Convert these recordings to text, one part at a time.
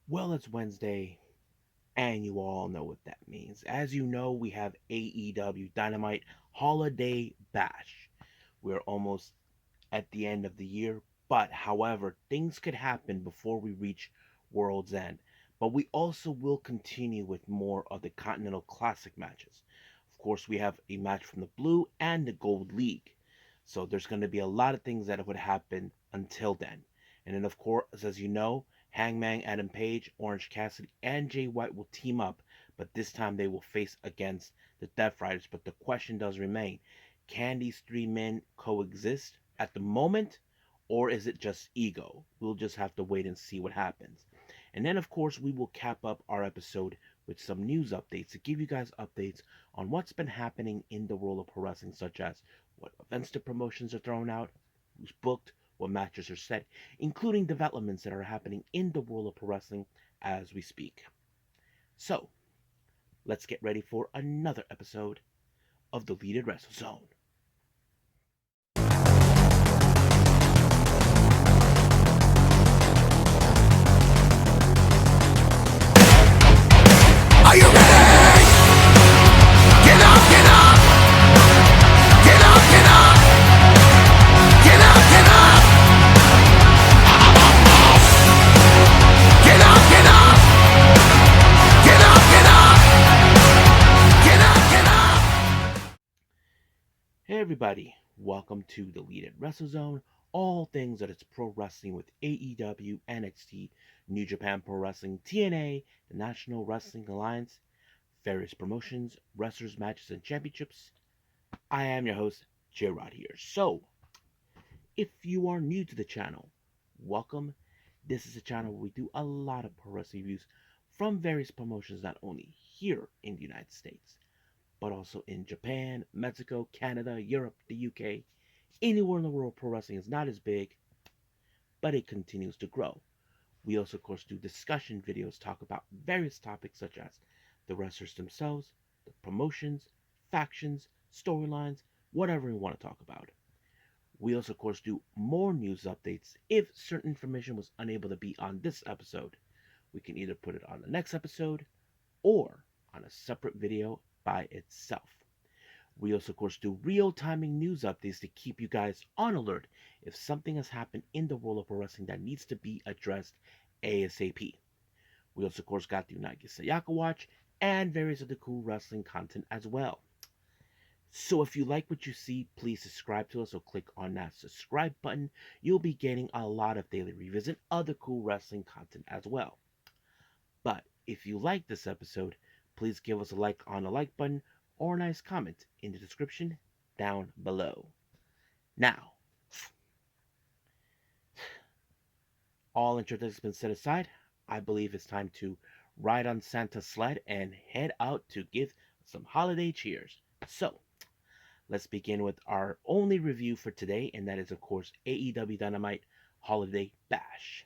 Well, it's Wednesday, and you all know what that means. As you know, we have AEW Dynamite Holiday Bash. We're almost at the end of the year, but however, things could happen before we reach World's End. But we also will continue with more of the Continental Classic matches. Of course, we have a match from the Blue and the Gold League. So there's going to be a lot of things that would happen until then. And then, of course, as you know, Hangman Adam Page, Orange Cassidy, and Jay White will team up, but this time they will face against the Death Riders. But the question does remain, can these three men coexist at the moment, or is it just ego? We'll just have to wait and see what happens. And then, of course, we will cap up our episode with some news updates to give you guys updates on what's been happening in the world of pro wrestling, such as what events the promotions are thrown out, who's booked, what matches are set, including developments that are happening in the world of pro wrestling as we speak. So, let's get ready for another episode of the Leaded Wrestle Zone. Are you ready? Get up, get up! Get up, get up! Get up, get up! Get up, get up! Get up, get up! Get up, get up! Hey everybody, welcome to the Leaded Wrestle Zone. All things that it's pro wrestling with AEW, NXT, New Japan Pro Wrestling, TNA, the National Wrestling Alliance, various promotions, wrestlers, matches, and championships. I am your host, J Rod here. So, if you are new to the channel, welcome. This is a channel where we do a lot of pro wrestling reviews from various promotions, not only here in the United States, but also in Japan, Mexico, Canada, Europe, the UK. Anywhere in the world, pro wrestling is not as big, but it continues to grow. We also, of course, do discussion videos, talk about various topics such as the wrestlers themselves, the promotions, factions, storylines, whatever we want to talk about. We also, of course, do more news updates. If certain information was unable to be on this episode, we can either put it on the next episode or on a separate video by itself. We also, of course, do real timing news updates to keep you guys on alert if something has happened in the world of pro wrestling that needs to be addressed ASAP. We also, of course, got the Unagi Sayaka Watch and various other cool wrestling content as well. So if you like what you see, please subscribe to us or click on that subscribe button. You'll be getting a lot of daily reviews and other cool wrestling content as well. But if you like this episode, please give us a like on the like button or a nice comment in the description down below. Now, all introductions been set aside. I believe it's time to ride on Santa's sled and head out to give some holiday cheers. So, let's begin with our only review for today, and that is, of course, AEW Dynamite Holiday Bash.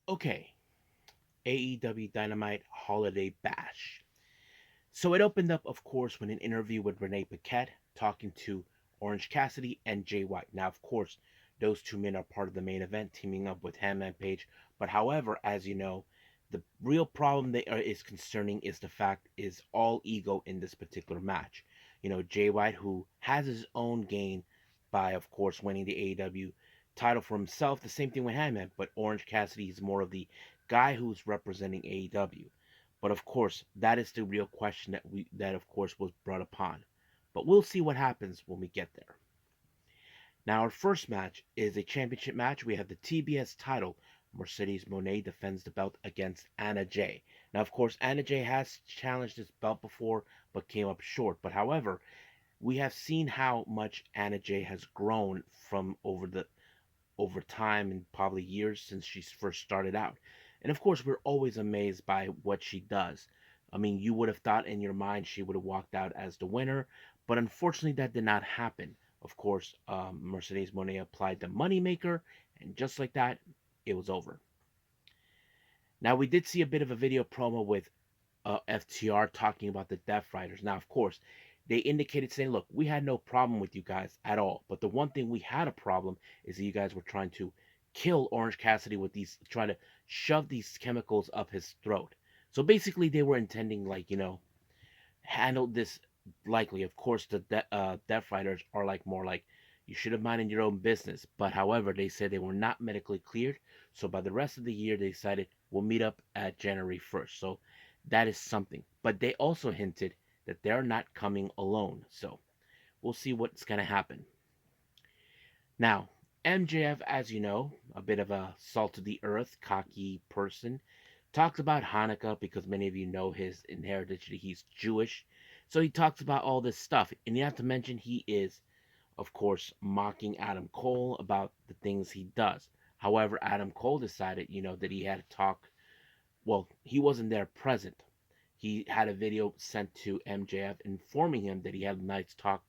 Okay, AEW Dynamite Holiday Bash. So it opened up, of course, with an interview with Renee Paquette talking to Orange Cassidy and Jay White. Now, of course, those two men are part of the main event, teaming up with Hangman Page. But however, as you know, the real problem that is concerning is the fact is all ego in this particular match. You know, Jay White, who has his own gain by, of course, winning the AEW title for himself. The same thing with Hangman, but Orange Cassidy is more of the guy who's representing AEW. But of course, that is the real question that of course was brought upon. But we'll see what happens when we get there. Now, our first match is a championship match. We have the TBS title. Mercedes Monet defends the belt against Anna Jay. Now, of course, Anna Jay has challenged this belt before, but came up short. But however, we have seen how much Anna Jay has grown from over time and probably years since she first started out. And of course, we're always amazed by what she does. I mean, you would have thought in your mind she would have walked out as the winner, but unfortunately, that did not happen. Of course, Mercedes Monet applied the moneymaker, and just like that, it was over. Now, we did see a bit of a video promo with FTR talking about the Death Riders. Now, of course, they indicated saying, look, we had no problem with you guys at all. But the one thing we had a problem is that you guys were trying to kill Orange Cassidy with these, trying to shove these chemicals up his throat. So basically, they were intending, like, handle this likely. Of course, the Death Riders are like more like, you should have minded your own business. But however, they said they were not medically cleared. So by the rest of the year, they decided we'll meet up at January 1st. So that is something. But they also hinted that they're not coming alone. So we'll see what's going to happen. Now, MJF, as you know, a bit of a salt of the earth, cocky person, talks about Hanukkah because many of you know his heritage. He's Jewish. So he talks about all this stuff. And you have to mention he is, of course, mocking Adam Cole about the things he does. However, Adam Cole decided, that he had to talk. Well, he wasn't there present. He had a video sent to MJF informing him that he had a nice talk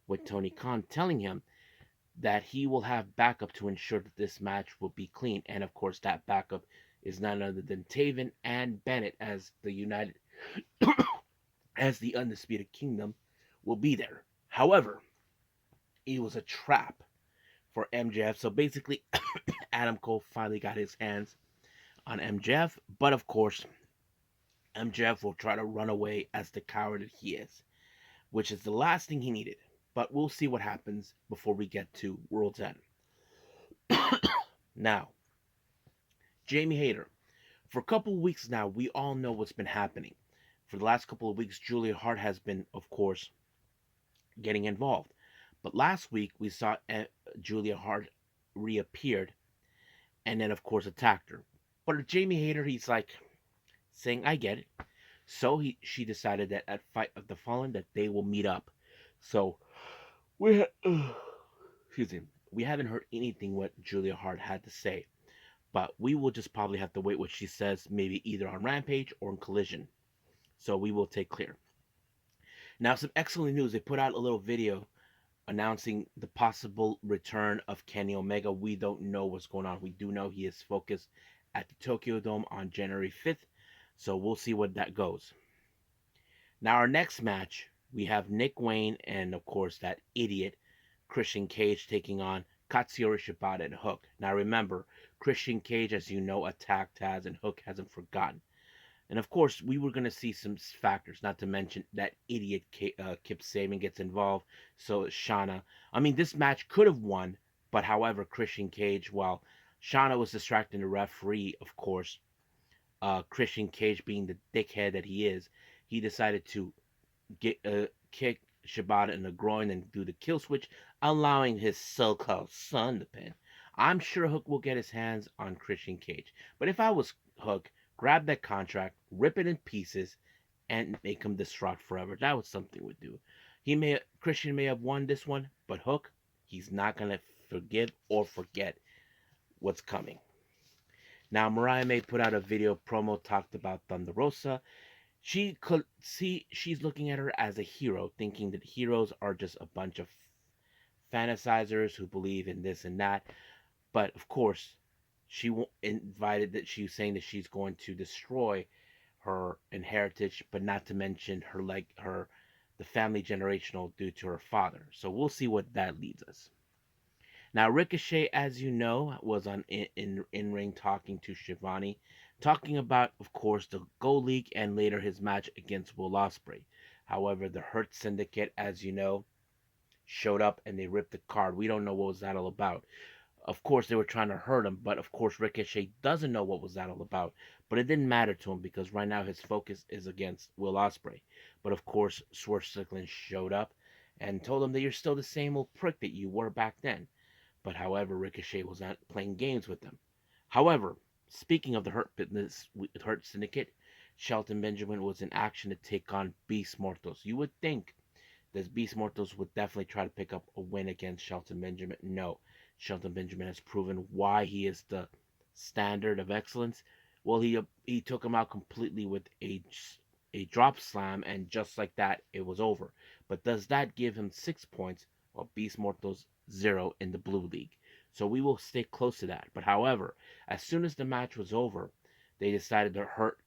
with Tony Khan, telling him that he will have backup to ensure that this match will be clean. And of course, that backup is none other than Taven and Bennett as the United, as the Undisputed Kingdom will be there. However, it was a trap for MJF. So basically, Adam Cole finally got his hands on MJF, but of course, MJF will try to run away as the coward that he is, which is the last thing he needed. But we'll see what happens before we get to World's End. Now, Jamie Hayter. For a couple of weeks now, we all know what's been happening. For the last couple of weeks, Julia Hart has been, of course, getting involved. But last week, we saw Julia Hart reappeared and then, of course, attacked her. But Jamie Hayter, he's like saying, I get it. So she decided that at Fight of the Fallen that they will meet up. So we excuse me, we haven't heard anything what Julia Hart had to say, but we will just probably have to wait what she says, maybe either on Rampage or in Collision. So we will take clear. Now, some excellent news. They put out a little video announcing the possible return of Kenny Omega. We don't know what's going on. We do know he is focused at the Tokyo Dome on January 5th. So we'll see what that goes. Now, our next match, we have Nick Wayne and, of course, that idiot Christian Cage taking on Katsuyori Shibata and Hook. Now, remember, Christian Cage, as you know, attacked Taz, and Hook hasn't forgotten. And of course, we were going to see some factors, not to mention that idiot Kip Sabian gets involved. So Shauna. I mean, this match could have won, but however, Christian Cage, while Shauna was distracting the referee, of course, Christian Cage being the dickhead that he is, he decided to kick Shibata in the groin and do the kill switch, allowing his so-called son to pin. I'm sure Hook will get his hands on Christian Cage, but if I was Hook, grab that contract, rip it in pieces, and make him distraught forever. That was something we'd do. Christian may have won this one, but Hook, he's not gonna forgive or forget what's coming. Now, Mariah May put out a video promo, talked about Thunder Rosa. She could see she's looking at her as a hero, thinking that heroes are just a bunch of fantasizers who believe in this and that. But of course, she invited that she's saying that she's going to destroy her inheritance, but not to mention her the family generational due to her father. So we'll see what that leads us. Now, Ricochet, as you know, was on in ring talking to Shivani, talking about, of course, the Go League and later his match against Will Ospreay. However, the Hurt Syndicate, as you know, showed up and they ripped the card. We don't know what was that all about. Of course, they were trying to hurt him, but of course, Ricochet doesn't know what was that all about. But it didn't matter to him because right now his focus is against Will Ospreay. But of course, Swerve Strickland showed up and told him that you're still the same old prick that you were back then. But however, Ricochet was not playing games with them. However, speaking of the Hurt Syndicate, Shelton Benjamin was in action to take on Beast Mortos. You would think that Beast Mortos would definitely try to pick up a win against Shelton Benjamin. No, Shelton Benjamin has proven why he is the standard of excellence. Well, he took him out completely with a drop slam, and just like that, it was over. But does that give him 6 points? while Beast Mortals 0 in the Blue League. So we will stay close to that. But however, as soon as the match was over, they decided to hurt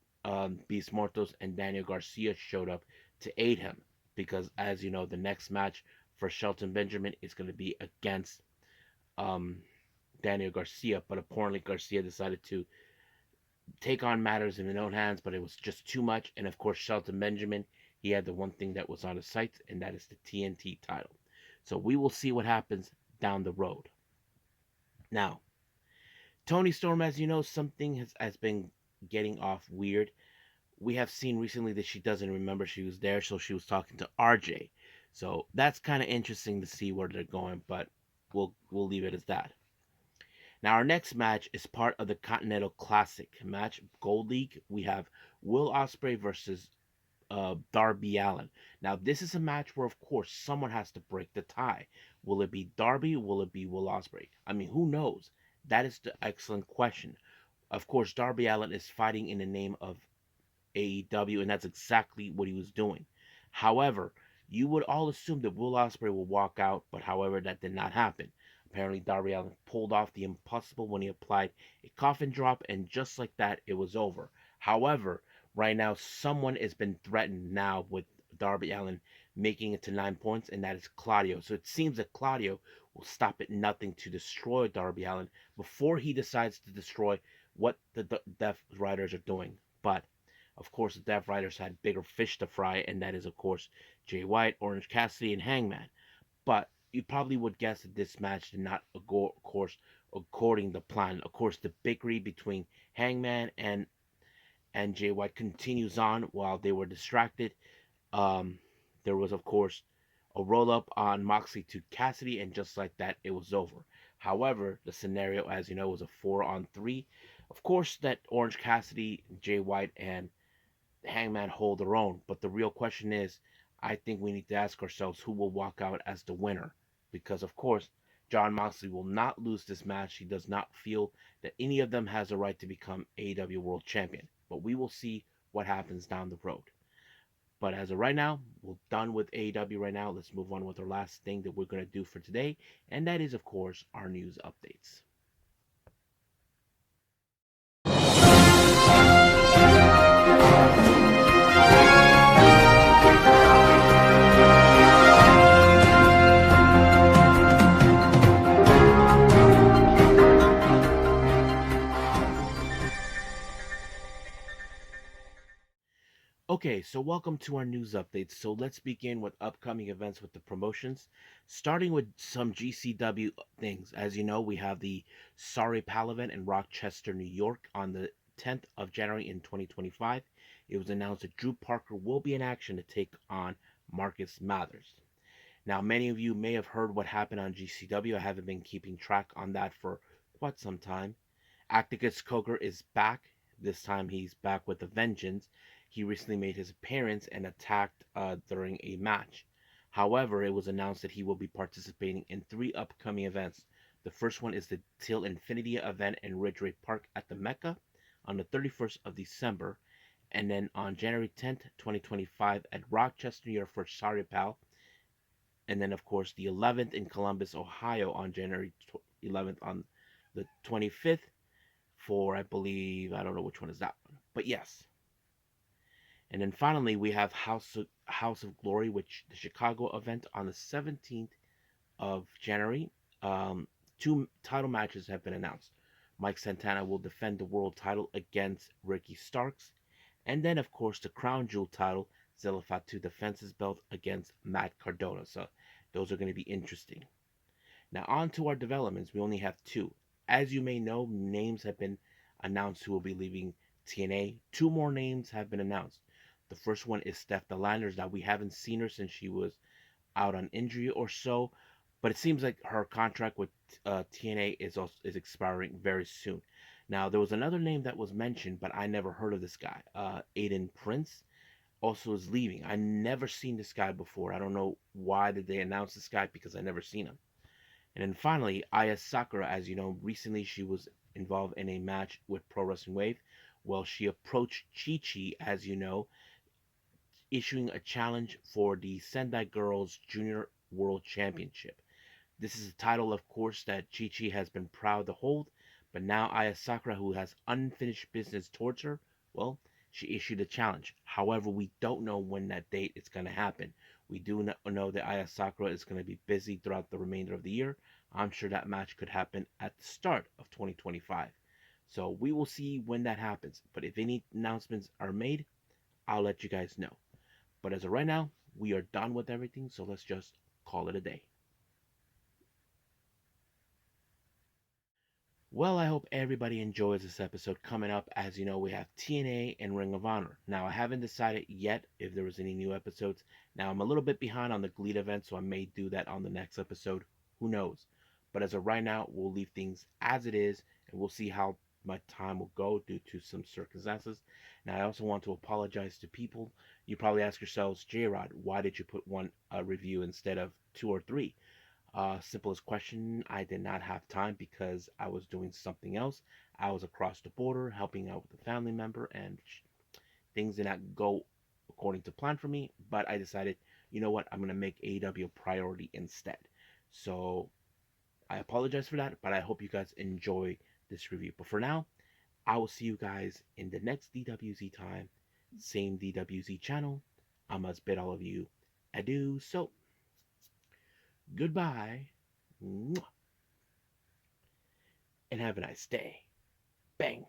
Beast Mortals, and Daniel Garcia showed up to aid him because, as you know, the next match for Shelton Benjamin is going to be against um, Daniel Garcia. But apparently, Garcia decided to take on matters in his own hands, but it was just too much. And of course, Shelton Benjamin, he had the one thing that was on his sights, and that is the TNT title. So we will see what happens down the road. Now, Tony Storm, as you know, something has been getting off weird. We have seen recently that she doesn't remember she was there, so she was talking to RJ. So that's kind of interesting to see where they're going, but we'll leave it as that. Now our next match is part of the Continental Classic match, Gold League. We have Will Ospreay versus Darby Allen. Now this is a match where, of course, someone has to break the tie. Will it be Darby? Will it be Will Ospreay? I mean, who knows? That is the excellent question. Of course, Darby Allen is fighting in the name of AEW, and that's exactly what he was doing. However, you would all assume that Will Ospreay will walk out, but however, that did not happen. Apparently, Darby Allin pulled off the impossible when he applied a coffin drop, and just like that, it was over. However, right now, someone has been threatened now with Darby Allin making it to 9 points, and that is Claudio. So it seems that Claudio will stop at nothing to destroy Darby Allin before he decides to destroy what the Death Riders are doing. But of course, the Death Riders had bigger fish to fry, and that is, of course, Jay White, Orange Cassidy, and Hangman. But you probably would guess that this match did not go, of course, according to plan. Of course, the bickering between Hangman and Jay White continues on while they were distracted. Um, there was, of course, a roll up on Moxley to Cassidy, and just like that, it was over. However, the scenario, as you know, was a 4-on-3. Of course, that Orange Cassidy, Jay White, and Hangman hold their own. But the real question is, I think we need to ask ourselves who will walk out as the winner. Because, of course, John Moxley will not lose this match. He does not feel that any of them has a right to become AEW World Champion. But we will see what happens down the road. But as of right now, we're done with AEW right now. Let's move on with our last thing that we're going to do for today. And that is, of course, our news updates. Okay, so welcome to our news updates. So let's begin with upcoming events with the promotions, starting with some GCW things. As you know, we have the Sorry Pal event in Rochester, New York on the 10th of January in 2025. It was announced that Drew Parker will be in action to take on Marcus Mathers. Now, many of you may have heard what happened on GCW. I haven't been keeping track on that for quite some time. Acticus Coker is back. This time he's back with a vengeance. He recently made his appearance and attacked during a match. However, it was announced that he will be participating in three upcoming events. The first one is the Till Infinity event in Ridgeway Park at the Mecca on the 31st of December. And then on January 10th, 2025 at Rochester, New York for Sorry Pal. And then, of course, the 11th in Columbus, Ohio on January 11th on the 25th for, I believe, I don't know which one is that one, but yes. And then finally, we have House of Glory, which the Chicago event on the 17th of January. Two title matches have been announced. Mike Santana will defend the world title against Ricky Starks. And then, of course, the Crown Jewel title, Zilla Fatu defends his belt against Matt Cardona. So those are going to be interesting. Now, on to our developments. We only have two. As you may know, names have been announced who will be leaving TNA. Two more names have been announced. The first one is Steph Delanders. Now, we haven't seen her since she was out on injury or so, but it seems like her contract with TNA is expiring very soon. Now, there was another name that was mentioned, but I never heard of this guy. Aiden Prince also is leaving. I never seen this guy before. I don't know why did they announce this guy because I never seen him. And then finally, Aya Sakura, as you know, recently she was involved in a match with Pro Wrestling Wave. Well, she approached Chi Chi, as you know, issuing a challenge for the Sendai Girls Jr. World Championship. This is a title, of course, that Chi Chi has been proud to hold, but now Aya Sakura, who has unfinished business towards her, well, she issued a challenge. However, we don't know when that date is going to happen. We do know that Aya Sakura is going to be busy throughout the remainder of the year. I'm sure that match could happen at the start of 2025. So we will see when that happens. But if any announcements are made, I'll let you guys know. But as of right now, we are done with everything, so let's just call it a day. Well, I hope everybody enjoys this episode. Coming up, as you know, we have TNA and Ring of Honor. Now, I haven't decided yet if there was any new episodes. Now, I'm a little bit behind on the GLEAD event, so I may do that on the next episode. Who knows? But as of right now, we'll leave things as it is, and we'll see how my time will go due to some circumstances. Now, I also want to apologize to people. You probably ask yourselves, J Rod, why did you put one review instead of two or three? Simplest question, I did not have time because I was doing something else. I was across the border helping out with a family member, and things did not go according to plan for me. But I decided, you know what, I'm going to make AEW a priority instead. So I apologize for that, but I hope you guys enjoy this review. But for now, I will see you guys in the next DWZ time, same DWZ channel. I must bid all of you adieu. So, goodbye. And have a nice day. Bang.